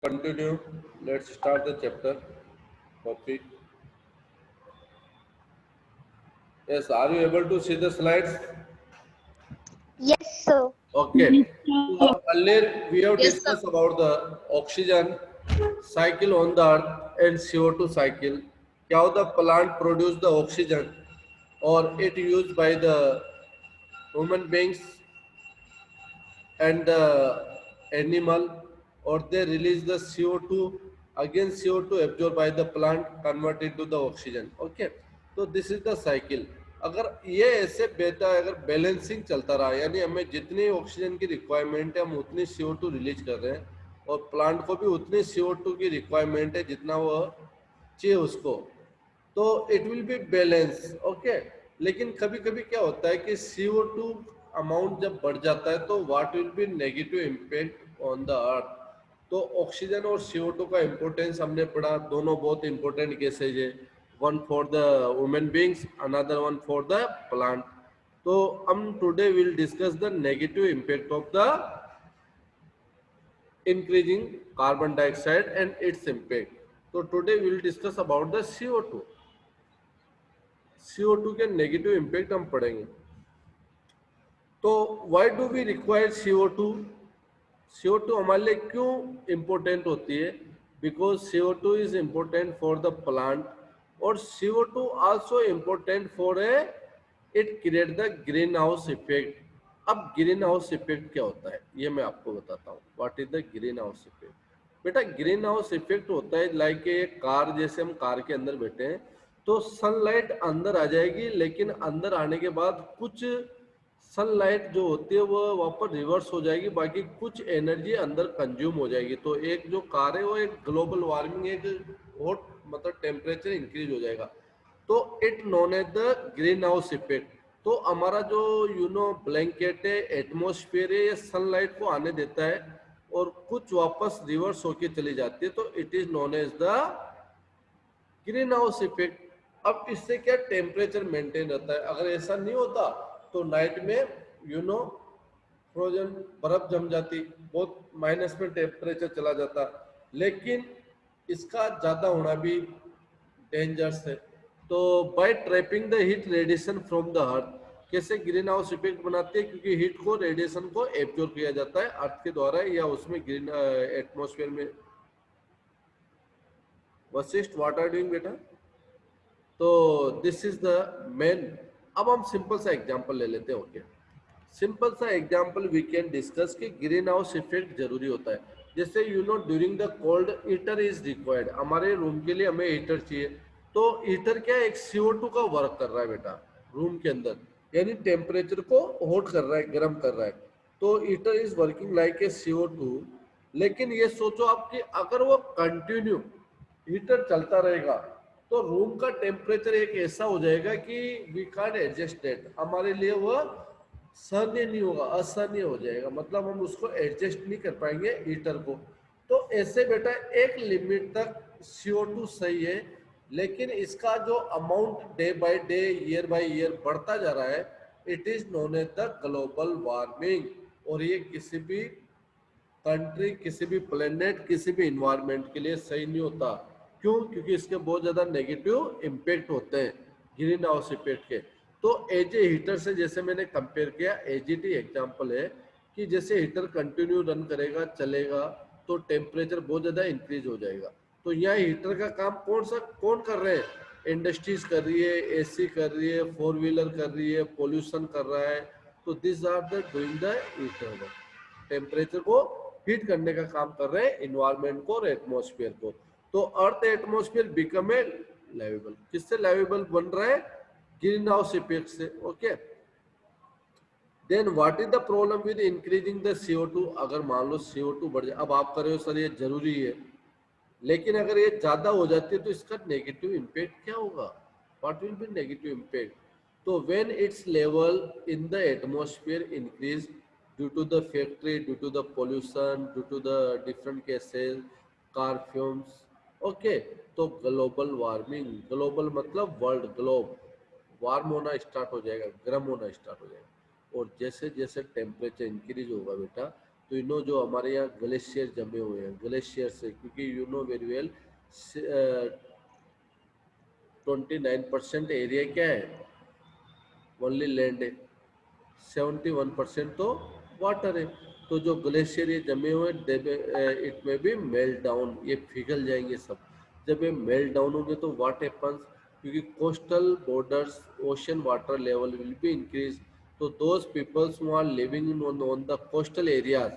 Continue. Let's start the chapter topic. Yes, are you able to see the slides? Yes, sir. Okay. So earlier we have Yes, sir. discussed about the oxygen cycle on the earth and CO2 cycle. How the plant produce the oxygen or it used by the human beings and the animal, or they release the CO2, again CO2 absorbed by the plant converted to the oxygen. Okay, तो this is the cycle. अगर ये ऐसे बेटा अगर balancing चलता रहा, यानी हमें जितनी ऑक्सीजन की रिक्वायरमेंट है हम उतनी CO2 रिलीज कर रहे हैं और प्लांट को भी उतनी CO2 की रिक्वायरमेंट है जितना वो चाहिए उसको, तो it will be balance. Okay, लेकिन कभी कभी क्या होता है कि CO2 अमाउंट जब बढ़ जाता है तो what will be negative impact on the earth. तो ऑक्सीजन और CO2 का इम्पोर्टेंस हमने पढ़ा, दोनों बहुत इंपॉर्टेंट गैसेज है, one for the human beings, another one for the plant. तो हम today will discuss the negative impact of the increasing carbon dioxide and its impact. So today we will discuss about the CO2. CO2 के negative impact हम पढ़ेंगे. तो why do we require CO2? CO2 हमारे लिए क्यों important होती है? Because CO2 is important for the plant और CO2 also important for a, it create the greenhouse effect. अब ग्रीन हाउस इफेक्ट क्या होता है ये मैं आपको बताता हूँ. What is the greenhouse effect? बेटा ग्रीन हाउस इफेक्ट होता है लाइक ए कार, जैसे हम कार के अंदर बैठे हैं तो सनलाइट अंदर आ जाएगी, लेकिन अंदर आने के बाद कुछ सनलाइट जो होती है वो वहाँ पर रिवर्स हो जाएगी, बाकी कुछ एनर्जी अंदर कंज्यूम हो जाएगी. तो एक जो कार है वो एक ग्लोबल वार्मिंग, एक हॉट मतलब टेम्परेचर इंक्रीज हो जाएगा. तो it known as the greenhouse effect. तो हमारा जो ब्लैंकेट है, एटमोस्फेयर है, ये सनलाइट को आने देता है और कुछ वापस रिवर्स होके चली जाती है, तो it is known as the greenhouse effect. अब इससे क्या टेम्परेचर मेंटेन रहता है. अगर ऐसा नहीं होता तो नाइट में फ्रोजन बर्फ जम जाती, बहुत माइनस में टेम्परेचर चला जाता. लेकिन इसका ज्यादा होना भी डेंजरस है. तो by trapping the heat radiation from the earth, कैसे ग्रीन हाउस इफेक्ट बनाती है? क्योंकि हीट को, रेडिएशन को एब्जॉर्ब किया जाता है अर्थ के द्वारा या उसमें ग्रीन एटमोस्फेयर में. वशिष्ठ व्हाट आर डूइंग बेटा? तो दिस इज द मेन. अब हम सिंपल सा एग्जांपल ले लेते हैं. ओके, सिंपल सा एग्जांपल वी कैन डिस्कस कि ग्रीन हाउस इफेक्ट जरूरी होता है. जैसे during the cold heater is required. हमारे रूम के लिए हमें हीटर चाहिए. तो हीटर क्या है? एक CO2 का वर्क कर रहा है बेटा रूम के अंदर, यानी टेम्परेचर को हॉट कर रहा है, गर्म कर रहा है. तो heater is working like a CO2. लेकिन ये सोचो आप कि अगर वो कंटिन्यू हीटर चलता रहेगा तो रूम का टेम्परेचर एक ऐसा हो जाएगा कि वी कांट एडजस्ट इट. हमारे लिए वो सहनीय नहीं होगा, असहनीय हो जाएगा, मतलब हम उसको एडजस्ट नहीं कर पाएंगे हीटर को. तो ऐसे बेटा एक लिमिट तक CO2 सही है, लेकिन इसका जो amount day by day, year by year बढ़ता जा रहा है, it is known as the global warming. और ये किसी भी कंट्री, किसी भी प्लेनेट, किसी भी इन्वायरमेंट के लिए सही नहीं होता. क्यों? क्योंकि इसके बहुत ज्यादा नेगेटिव इम्पैक्ट होते हैं ग्रीन हाउस इफेक्ट के. तो एज ए हीटर से जैसे मैंने कंपेयर किया, एजीटी एग्जांपल है कि जैसे हीटर कंटिन्यू रन करेगा, चलेगा, तो टेम्परेचर बहुत ज्यादा इंक्रीज हो जाएगा. तो यहाँ हीटर का काम कौन कर रहे हैं? इंडस्ट्रीज कर रही है, एसी कर रही है, फोर व्हीलर कर रही है, पोल्यूशन कर रहा है. तो this are the doing the heater, temperature को हीट करने का काम कर रहे हैं, इन्वायरमेंट को और एटमोस्फेयर को. तो अर्थ एटमोस्फेयर बिकम ए लाइवेबल. किससे लाइवेबल बन रहा है? ग्रीन हाउस इफेक्ट से. Okay, then what is the problem with increasing the CO2? अगर मान लो CO2 बढ़ जाए, अब आप कर रहे हो सर ये जरूरी है, लेकिन अगर ये ज्यादा हो जाती है तो इसका नेगेटिव इम्पैक्ट क्या होगा? What will be negative impact? तो when it's level in the atmosphere increase due to the factory, due to the pollution, due to the different cases, car fumes. Okay, तो ग्लोबल वार्मिंग, ग्लोबल मतलब world, globe warm होना start हो जाएगा, गर्म होना start हो जाएगा. और जैसे जैसे टेम्परेचर इंक्रीज होगा बेटा, तो यू नो जो हमारे यहाँ ग्लेशियर जमे हुए हैं, ग्लेशियर से, क्योंकि you know very well 29% area क्या है, ओनली लैंड है, 71% तो वाटर है। तो जो ग्लेशियर ये जमे हुए इट में बी मेल्ट डाउन, ये पिघल जाएंगे सब। जब ये मेल्ट डाउन होंगे तो व्हाट हैपन्स, क्योंकि coastal borders ocean water level will be increase, तो those peoples who are living in on the coastal areas,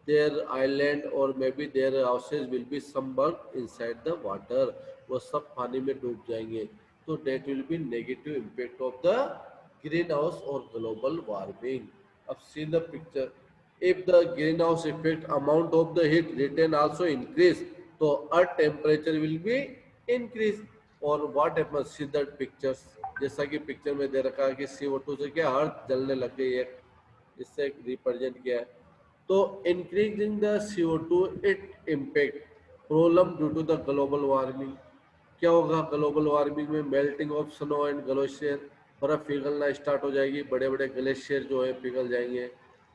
their island or maybe their houses will be submerged inside the water, वो सब पानी में डूब जाएंगे। तो that will be negative impact of the greenhouse or global warming। अब see the picture, if the greenhouse effect amount of the heat retain also increase, तो earth temperature will be increase। और what happens, see the pictures, जैसा कि picture में दे रखा है कि CO2 से क्या अर्थ जलने लग गई है, इससे रिप्रेजेंट किया है। तो increasing the CO2 it impact problem due to the global warming. क्या होगा ग्लोबल वार्मिंग में, melting of snow and glacier, बर्फ पिघलना स्टार्ट हो जाएगी, बड़े बड़े ग्लेशियर जो है पिघल जाएंगे।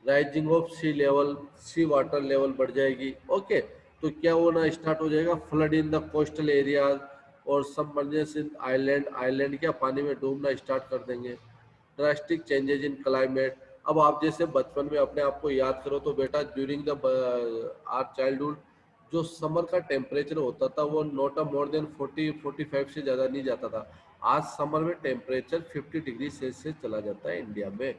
Rising of sea level, sea water level बढ़ जाएगी। ओके, तो क्या होना स्टार्ट हो जाएगा, flood in the coastal areas और सबमर्जेंस इन आइलैंड, आइलैंड क्या पानी में डूबना स्टार्ट कर देंगे। Drastic changes in climate. अब आप जैसे बचपन में अपने आप को याद करो तो बेटा ड्यूरिंग द आर चाइल्डहुड जो समर का टेम्परेचर होता था वो नॉट अ मोर देन 40-45 से ज़्यादा नहीं जाता था। आज समर में टेम्परेचर 50 डिग्री सेल्सियस चला जाता है इंडिया में।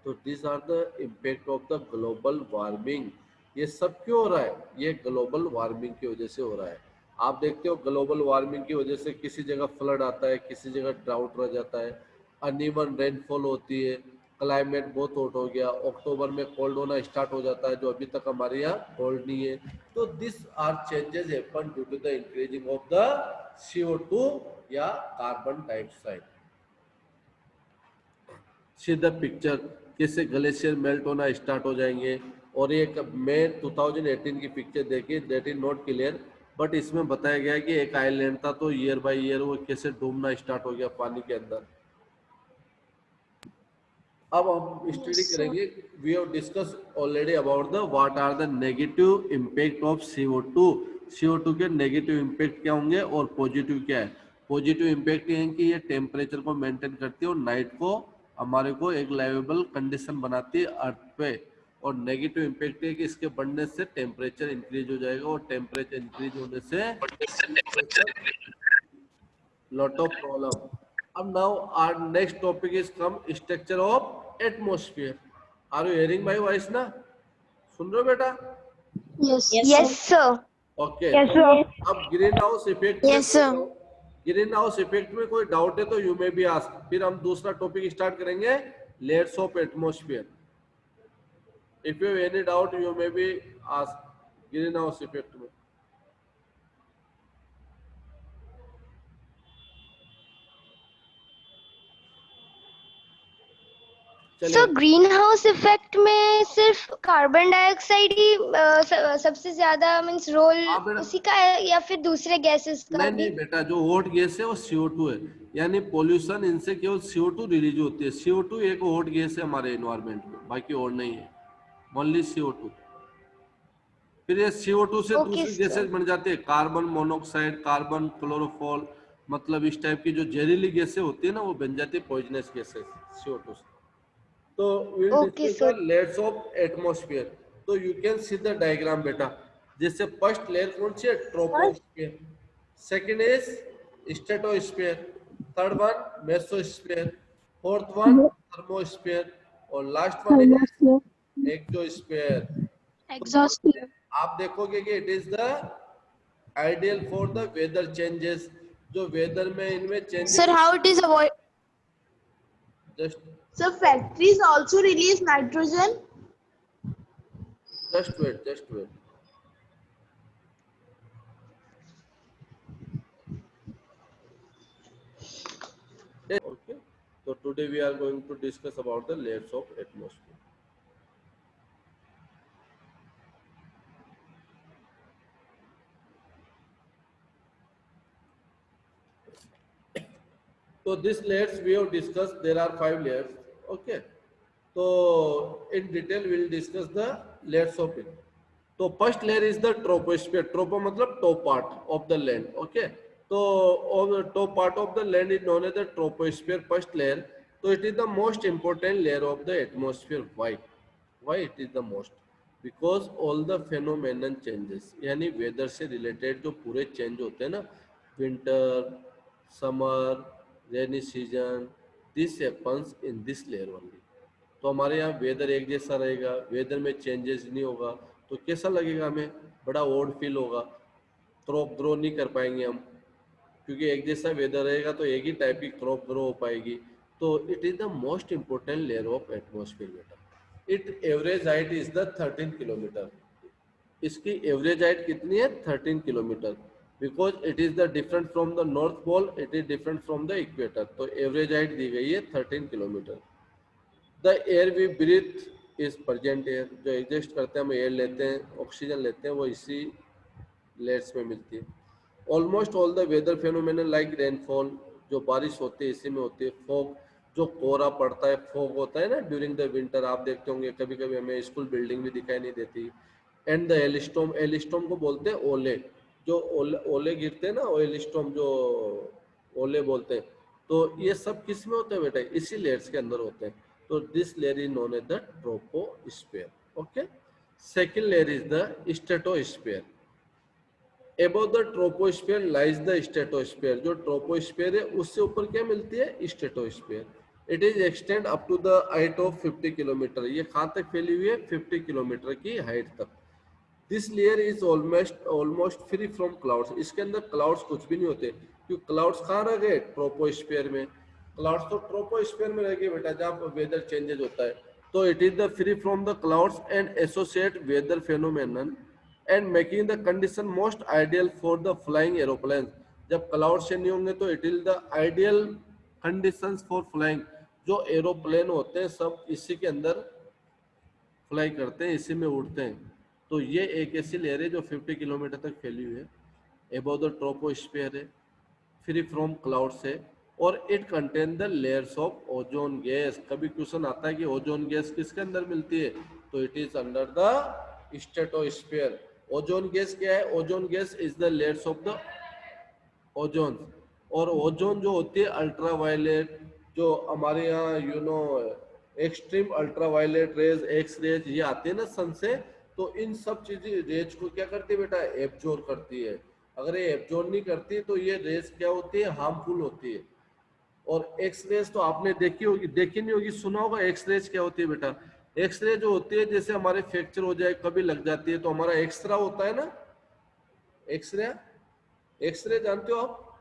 तो this are the impact of the global warming. ये सब क्यों हो रहा है, ये ग्लोबल वार्मिंग की वजह से हो रहा है। आप देखते हो ग्लोबल वार्मिंग की वजह से किसी जगह फ्लड आता है, किसी जगह ड्राउट रह जाता है, अनइवन रेनफॉल होती है, क्लाइमेट बहुत हॉट हो गया, अक्टूबर में कोल्ड होना स्टार्ट हो जाता है जो अभी तक हमारे यहाँ कोल्ड नहीं है। तो this are changes happen due to the increasing of the CO2 या carbon dioxide. See the picture, कैसे ग्लेशियर मेल्ट होना स्टार्ट हो जाएंगे। और एक मैं 2018 की पिक्चर देखी, that is not clear, but इसमें बताया गया है कि एक आइलैंड था तो ईयर बाय ईयर वो कैसे डूबना स्टार्ट हो गया पानी के अंदर। अब हम स्टडी Yes, sir. करेंगे, we have discuss already about the what are the negative impact of CO2। CO2 के नेगेटिव इम्पैक्ट क्या होंगे और पॉजिटिव क्या है। पॉजिटिव इम्पैक्ट ये है कि ये टेम्परेचर को मेंटेन करती है और नाइट को हमारे को एक लाइवेबल कंडीशन बनाती है अर्थ पे। और नेगेटिव इम्पैक्ट है कि इसके बढ़ने से टेम्परेचर इंक्रीज हो जाएगा और टेम्परेचर इंक्रीज होने से lot of problem। अब now our next topic is come structure of atmosphere। are you hearing my voice ना, सुन रहे हो बेटा? Yes, Yes, sir. sir. Yes, sir. Okay Yes, तो sir. अब ग्रीन हाउस इफेक्ट में Yes, sir. Green house effect में कोई doubt है तो यू मे बी आस्क, फिर हम दूसरा टॉपिक स्टार्ट करेंगे, layers of atmosphere. If you any doubt you may be ask green house effect में। सो चलिए ग्रीन हाउस इफेक्ट में सिर्फ कार्बन डाइऑक्साइड ही सबसे ज्यादा मीन्स रोल हाँ बेटा, उसी का है या फिर दूसरे गैसेस का नहीं भी? नहीं बेटा, जो हॉट गैस है वो CO2 है, यानी पोल्यूशन इनसे केवल CO2 रिलीज होती है। CO2 एक हॉट गैस है हमारे एनवायरमेंट में, बाकी और नहीं है, ओनली CO2। फिर ये CO2 से ओके दूसरी सर। गैसेज बन जाती है, कार्बन मोनोऑक्साइड, कार्बन क्लोरोफॉल, मतलब इस टाइप की जो जहरीली गैसें होती है ना वो बन जाती है पॉइजनस गैसेस CO2 से। तो will okay discuss the sir. Layers of atmosphere. तो you can see the diagram बेटा, जैसे फर्स्ट लेयर कौन सी है, troposphere, second is stratosphere, third one mesosphere, fourth one thermosphere और last one Thermosphere. Is exosphere. Exosphere. आप देखोगे कि it is the ideal for the weather changes, जो वेदर में इनमें sir changes how it is avoid? Just So factories also release nitrogen. Just wait. Okay, so today we are going to discuss about the layers of atmosphere। So this layers we have discussed, there are 5 layers। Okay, so in detail we will discuss the layers of it. तो first layer is the troposphere. Tropo मतलब top part of the land. Okay, तो top part of the land is known as the troposphere, first layer. तो it is the most important layer of the atmosphere. Why it is the most? Because all the phenomenon changes, यानी weather से related जो पूरे change होते हैं ना, winter, summer, rainy season, this happens in this layer only. तो हमारे यहाँ वेदर एक जैसा रहेगा, वेदर में चेंजेस नहीं होगा, तो कैसा लगेगा हमें? बड़ा ओड फील होगा, क्रॉप ग्रो नहीं कर पाएंगे हम, क्योंकि एक जैसा वेदर रहेगा तो एक ही टाइप की क्रॉप ग्रो हो पाएगी. तो it is the most important layer of atmosphere बेटा. It average height is the 13 kilometre. इसकी एवरेज हाइट कितनी है? 13 kilometre. Because it is the different from the north pole, it is different from the equator. तो average height दी गई है 13 kilometre. The air we breathe is present air. जो exist करते हैं, हम एयर लेते हैं, ऑक्सीजन लेते हैं, वो इसी लेयर्स में मिलती है. Almost all the weather phenomenon like rainfall, जो बारिश होती है इसी में होती है. फॉग, जो कोहरा पड़ता है, फॉग होता है ना ड्यूरिंग द विंटर, आप देखते होंगे कभी कभी हमें स्कूल बिल्डिंग भी दिखाई नहीं देती. एंड द एलिस्टॉर्म, एलिस्टॉर्म को बोलते हैं ओले. जो ओले गिरते हैं ना, एलिस्टॉर्म जो ओले बोलते हैं. तो ये सब किस में होते हैं बेटा? इसी लेयर्स के अंदर होते हैं. तो this layer is known as the troposphere. Okay, second layer is the stratosphere. Above the troposphere lies the stratosphere. जो ट्रोपोस्फीयर है उससे ऊपर क्या मिलती है? Stratosphere. It is extend up to the height of 50 kilometre. ये कहाँ तक फैली हुई है? 50 किलोमीटर की हाइट तक. This layer is almost free from clouds. इसके अंदर क्लाउड्स कुछ भी नहीं होते, क्योंकि क्लाउड्स कहाँ रह गए? ट्रोपोस्फीयर में. क्लाउड्स तो ट्रोपोस्फीयर में रह गए बेटा, जहाँ वेदर चेंजेस होता है. तो it is the free from the clouds and associate weather phenomenon and making the condition most ideal for the flying aeroplanes. जब क्लाउड से नहीं होंगे तो it is the ideal conditions for flying. जो aeroplane होते हैं सब इसी के अंदर फ्लाई करते हैं, इसी में उड़ते हैं. तो ये एक ऐसी लेयर है जो 50 किलोमीटर तक फैली हुई है, अबव द ट्रोपोस्फीयर है, फ्री फ्रॉम क्लाउड्स है, और it contain the layers of ozone gas. कभी क्वेश्चन आता है कि ओजोन गैस किसके अंदर मिलती है? तो it is under the stratosphere. Ozone gas क्या है? Ozone gas is the layers of the ozone. और ओजोन जो होती है अल्ट्रावायलेट, जो हमारे यहाँ extreme ultraviolet rays, X rays, ये आते हैं ना सन से, तो इन सब चीजें रेज को क्या करती है बेटा? एब्जॉर्ब करती है. अगर ये एब्जॉर्ब नहीं करती तो ये रेज क्या होती है? हार्मफुल होती है. और एक्स रेज तो आपने देखी नहीं होगी, सुना होगा. एक्स रेज क्या होती है बेटा? एक्सरे जो होती है, जैसे हमारे फ्रैक्चर हो जाए, कभी लग जाती है, तो हमारा एक्सरा होता है ना. एक्सरे, एक्सरे जानते हो आप?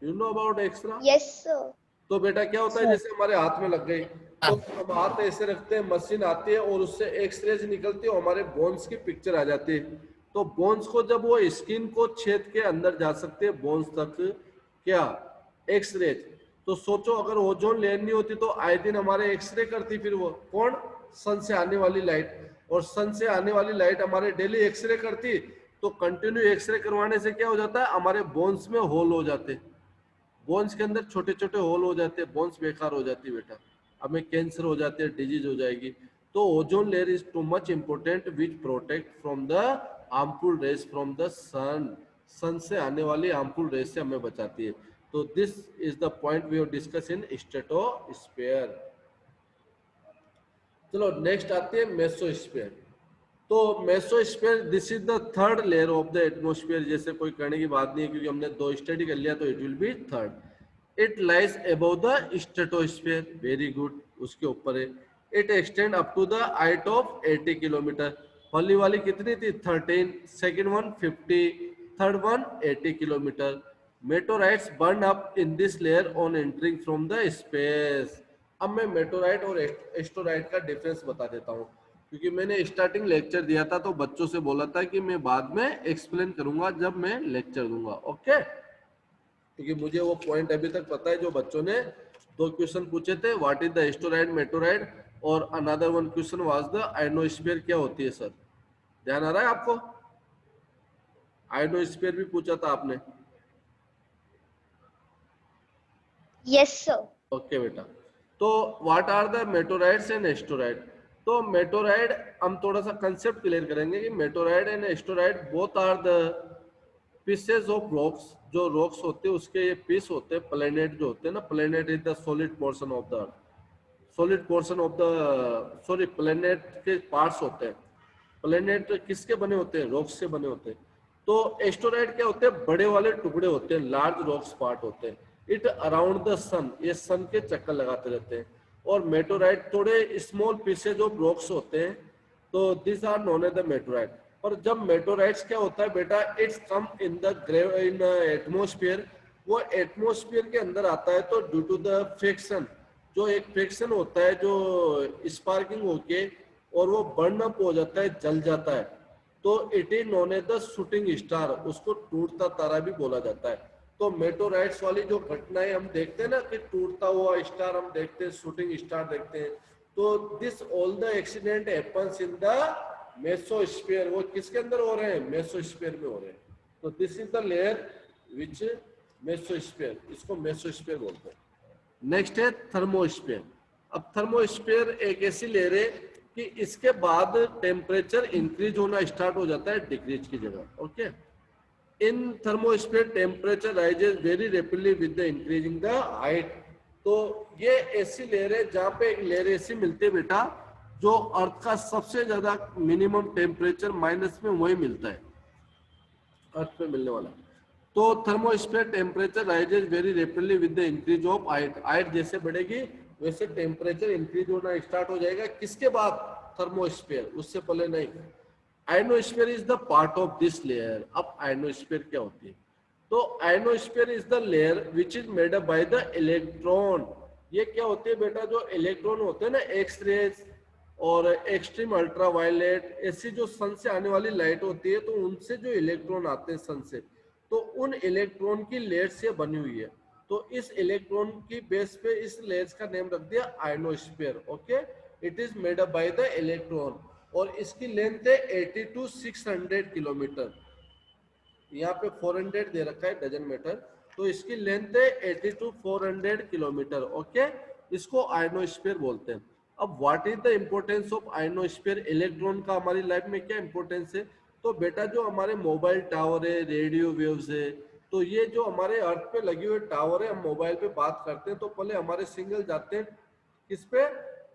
You know about X ray? Yes sir. तो बेटा क्या होता है, जैसे हमारे हाथ में लग गई, तो हम हाथ ऐसे रखते हैं, मशीन आती है और उससे एक्सरेज निकलती है, हमारे बोन्स की पिक्चर आ जाती है. तो बोन्स को जब वो स्किन को छेद के अंदर जा सकते हैं बोन्स तक, क्या? एक्सरेज. तो सोचो अगर ओजोन लेयर नहीं होती तो आए दिन हमारे एक्सरे करती, फिर वो कौन? सन से आने वाली लाइट. और सन से आने वाली लाइट हमारे डेली एक्सरे करती, तो कंटिन्यू एक्सरे करवाने से क्या हो जाता है? हमारे बोन्स में होल हो जाते, बोन्स के अंदर छोटे छोटे होल हो जाते हैं, बोन्स बेकार हो जाती है बेटा, हमें कैंसर हो जाते हैं, डिजीज हो जाएगी. तो ozone layer is too much important which protect from the harmful rays from the sun. Sun से आने वाली हार्मफुल रेज से हमें बचाती है. तो this is the point we have discuss in stratosphere. चलो नेक्स्ट आते हैं मेसोस्फीयर. तो mesosphere this is the third layer of the atmosphere. जैसे कोई करने की बात नहीं है, क्योंकि हमने 2 स्टडी कर लिया, तो it will be third. It lies above the stratosphere. Very good, उसके ऊपर है. It extend up to the height of 80 kilometre. पहली वाली कितनी थी? 13. Second one 50, third one 80 kilometre. Meteorites burn up in this layer on entering from the space. अब मैं मेटोराइट और एस्टेरॉइड का डिफरेंस बता देता हूँ, क्योंकि मैंने स्टार्टिंग लेक्चर दिया था तो बच्चों से बोला था कि मैं बाद में एक्सप्लेन करूंगा जब मैं लेक्चर दूंगा. ओके, क्योंकि मुझे वो पॉइंट अभी तक पता है. जो बच्चों ने 2 क्वेश्चन पूछे थे, व्हाट इज द एस्टेरॉइड, मेटोराइड, और another one question was the ionosphere क्या होती है. सर ध्यान आ रहा है आपको? आयनोस्फीयर भी पूछा था आपने. Yes sir. ओके बेटा. तो what are the meteoroids and asteroid? तो मेटोराइड हम थोड़ा सा कंसेप्ट क्लियर करेंगे कि meteoroid and asteroid both are the pieces of rocks. जो रॉक्स होते हैं उसके ये पीस होते हैं। प्लेनेट जो होते हैं ना, planet is the solid portion of the solid portion of the sorry planet के पार्ट्स होते हैं। प्लेनेट किसके बने होते हैं? रॉक्स से बने होते हैं। तो एस्टेरॉइड क्या होते हैं? बड़े वाले टुकड़े होते हैं, लार्ज रॉक्स पार्ट होते हैं। इट अराउंड द सन, ये सन के चक्कर लगाते रहते हैं। और मेटोराइड थोड़े स्मॉल पीसेज ऑफ रॉक्स होते हैं, तो this are known as the meteoroid. और जब मेटोराइड्स क्या होता है बेटा, it's come in the atmosphere, वो एटमोस्फियर के अंदर आता है। तो ड्यू टू द फ्रिक्शन, जो एक फ्रिक्शन होता है जो स्पार्किंग होके और वो बर्न अप हो जाता है, जल जाता है, तो it is known as the shooting star, उसको टूटता तारा भी बोला जाता है। तो मेटोराइड्स वाली जो घटनाएं हम देखते हैं ना कि टूटता हुआ स्टार हम देखते हैं, शूटिंग स्टार देखते हैं, तो this all the accident happens in the mesosphere. वो किसके अंदर हो रहे हैं? मेसोस्फीयर में हो रहे हैं। तो this is the layer which mesosphere, इसको मेसोस्फीयर बोलते हैं। नेक्स्ट है थर्मोस्फीयर। अब थर्मोस्फीयर एक ऐसी लेयर है कि इसके बाद टेम्परेचर इंक्रीज होना स्टार्ट हो जाता है डिक्रीज की जगह। Okay, in thermosphere temperature rises very rapidly with the increasing the height. तो ये ऐसी लेयर है जहाँ पे एक लेयर ऐसी मिलती है बेटा, जो अर्थ का सबसे ज्यादा मिनिमम टेम्परेचर माइनस में वही मिलता है, अर्थ पे मिलने वाला। तो thermosphere temperature rises very rapidly with the increase of height. Height जैसे बढ़ेगी वैसे टेम्परेचर इंक्रीज होना स्टार्ट हो जाएगा। किसके बाद? थर्मोस्फीयर, उससे पहले नहीं। Ionosphere is the part of this layer. अब आयनोस्फीयर क्या होती है? तो ionosphere is the layer which is made up by the electron. ये क्या होती है बेटा? जो इलेक्ट्रॉन होते हैं ना, एक्स रेज और एक्सट्रीम अल्ट्रावायलेट, ऐसी जो सन से आने वाली लाइट होती है, तो उनसे जो इलेक्ट्रॉन आते हैं सन से, तो उन इलेक्ट्रॉन की लेयर से बनी हुई है। तो इस इलेक्ट्रॉन की बेस पे इस लेयर्स का नेम रख दिया ionosphere. Okay, it is made up by the electron और इसकी लेंथ है 80 to 600 किलोमीटर। यहाँ पे 400 दे रखा है, डजन मीटर, तो इसकी लेंथ है 80 to 400 किलोमीटर। ओके, इसको आयनोस्फीयर बोलते हैं। अब what is the importance of ionosphere? Electron का हमारी लाइफ में क्या इंपॉर्टेंस है? तो बेटा जो हमारे मोबाइल टावर है, रेडियो वेव्स है, तो ये जो हमारे अर्थ पे लगे हुए टावर है, हम मोबाइल पे बात करते हैं तो पहले हमारे सिग्नल जाते हैं किस पे?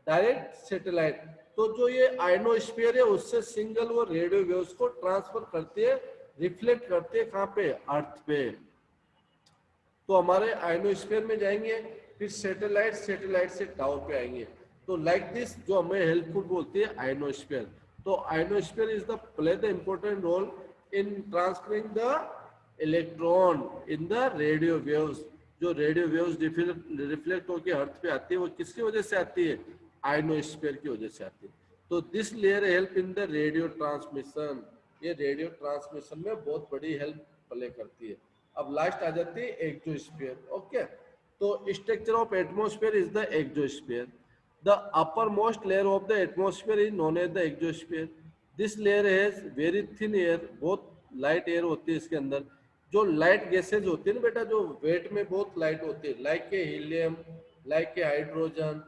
Direct satellite. तो जो ये आयनोस्फीयर है उससे सिंगल वो रेडियो वेव्स को ट्रांसफर करती है, रिफ्लेक्ट करती है, कहाँ पे? अर्थ पे। तो हमारे आयनोस्फीयर में जाएंगे, फिर सैटेलाइट, सैटेलाइट से टावर पे आएंगे। तो लाइक दिस जो हमें हेल्पफुल बोलती है आयनोस्फीयर। तो ionosphere is the play the important role in transferring the electron in the radio waves. जो रेडियो वेव्स रिफ्लेक्ट होकर अर्थ पे आती है, वो किसकी वजह से आती है? आयनोस्फीयर की वजह से आती है। तो this layer help in the radio transmission. ये रेडियो ट्रांसमिशन में बहुत बड़ी हेल्प प्ले करती है। अब लास्ट आ जाती है एक्सोस्फीयर। ओके, तो structure of atmosphere is the exosphere. The uppermost layer of the atmosphere is known as the exosphere. This layer has very thin air, बहुत लाइट एयर होती है इसके अंदर। जो लाइट गैसेज होती है ना बेटा, जो वेट में बहुत लाइट होती है, लाइक के हीलियम, लाइक के hydrogen,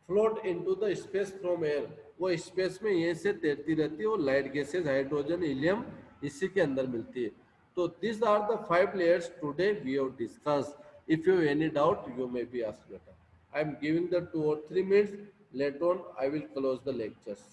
float into the space from air. वो स्पेस में यहीं से तैरती रहती है, वो लाइट गैसेज हाइड्रोजन, हीलियम इसी के अंदर मिलती है। तो this are the 5 layers today we have discussed. If you any doubt you may be ask बेटा। I am giving the 2 or 3 minutes. Later on, I will close the lectures.